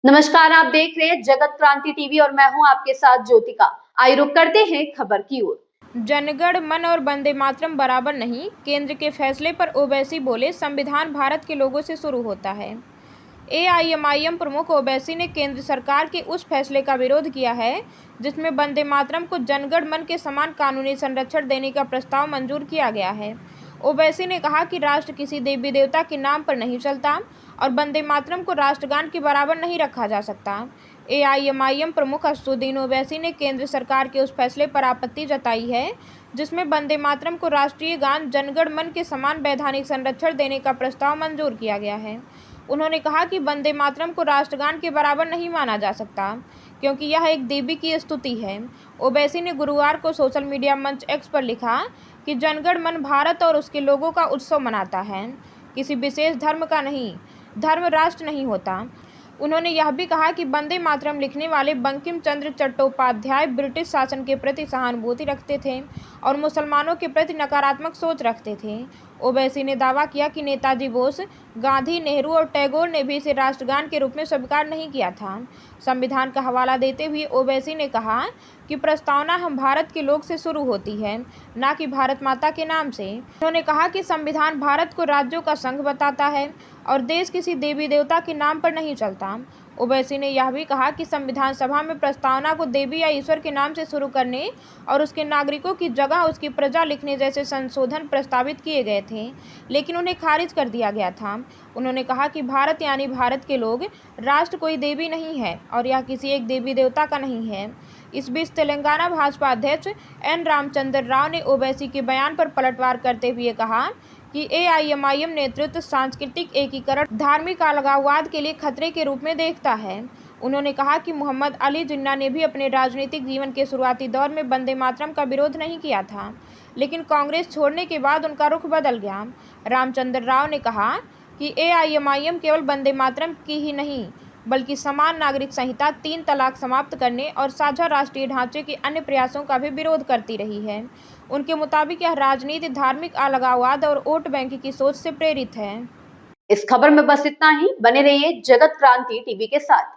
नमस्कार, आप देख रहे हैं जगत क्रांति टीवी और मैं हूं आपके साथ ज्योतिका। आइए रुक करते हैं खबर की ओर। जनगण मन और वंदे मातरम बराबर नहीं, केंद्र के फैसले पर ओवैसी बोले, संविधान भारत के लोगों से शुरू होता है। एआईएमआईएम प्रमुख ओवैसी ने केंद्र सरकार के उस फैसले का विरोध किया है जिसमें वंदे मातरम को जनगण मन के समान कानूनी संरक्षण देने का प्रस्ताव मंजूर किया गया है। ओवैसी ने कहा कि राष्ट्र किसी देवी देवता के नाम पर नहीं चलता और वंदे मातरम को राष्ट्रगान के बराबर नहीं रखा जा सकता। एआईएमआईएम प्रमुख असदुद्दीन ओवैसी ने केंद्र सरकार के उस फैसले पर आपत्ति जताई है जिसमें वंदे मातरम को राष्ट्रीय गान जनगण मन के समान वैधानिक संरक्षण देने का प्रस्ताव मंजूर किया गया है। उन्होंने कहा कि वंदे मातरम को राष्ट्रगान के बराबर नहीं माना जा सकता क्योंकि यह एक देवी की स्तुति है। ओवैसी ने गुरुवार को सोशल मीडिया मंच एक्स पर लिखा कि जनगण मन भारत और उसके लोगों का उत्सव मनाता है, किसी विशेष धर्म का नहीं। धर्म राष्ट्र नहीं होता। उन्होंने यह भी कहा कि वंदे मातरम लिखने वाले बंकिम चंद्र चट्टोपाध्याय ब्रिटिश शासन के प्रति सहानुभूति रखते थे और मुसलमानों के प्रति नकारात्मक सोच रखते थे। ओवैसी ने दावा किया कि नेताजी बोस, गांधी, नेहरू और टैगोर ने भी इसे राष्ट्रगान के रूप में स्वीकार नहीं किया था। संविधान का हवाला देते हुए ओवैसी ने कहा कि प्रस्तावना हम भारत के लोग से शुरू होती है, न कि भारत माता के नाम से। उन्होंने कहा कि संविधान भारत को राज्यों का संघ बताता है और देश किसी देवी देवता के नाम पर नहीं चलता। ओवैसी ने यह भी कहा कि संविधान सभा में प्रस्तावना को देवी या ईश्वर के नाम से शुरू करने और उसके नागरिकों की जगह उसकी प्रजा लिखने जैसे संशोधन प्रस्तावित किए गए थे, लेकिन उन्हें खारिज कर दिया गया था। उन्होंने कहा कि भारत यानी भारत के लोग, राष्ट्र कोई देवी नहीं है और यह किसी एक देवी देवता का नहीं है। इस बीच तेलंगाना भाजपा अध्यक्ष एन रामचंद्र राव ने ओवैसी के बयान पर पलटवार करते हुए कहा कि एआईएमआईएम नेतृत्व सांस्कृतिक एकीकरण, धार्मिक अलगाववाद के लिए खतरे के रूप में देखता है। उन्होंने कहा कि मोहम्मद अली जिन्ना ने भी अपने राजनीतिक जीवन के शुरुआती दौर में वंदे मातरम का विरोध नहीं किया था, लेकिन कांग्रेस छोड़ने के बाद उनका रुख बदल गया। रामचंद्र राव ने कहा कि एआईएमआईएम केवल वंदे मातरम की ही नहीं बल्कि समान नागरिक संहिता, 3 तलाक समाप्त करने और साझा राष्ट्रीय ढांचे के अन्य प्रयासों का भी विरोध करती रही है। उनके मुताबिक यह राजनीति धार्मिक अलगाववाद और वोट बैंक की सोच से प्रेरित है। इस खबर में बस इतना ही। बने रहिए जगत क्रांति टीवी के साथ।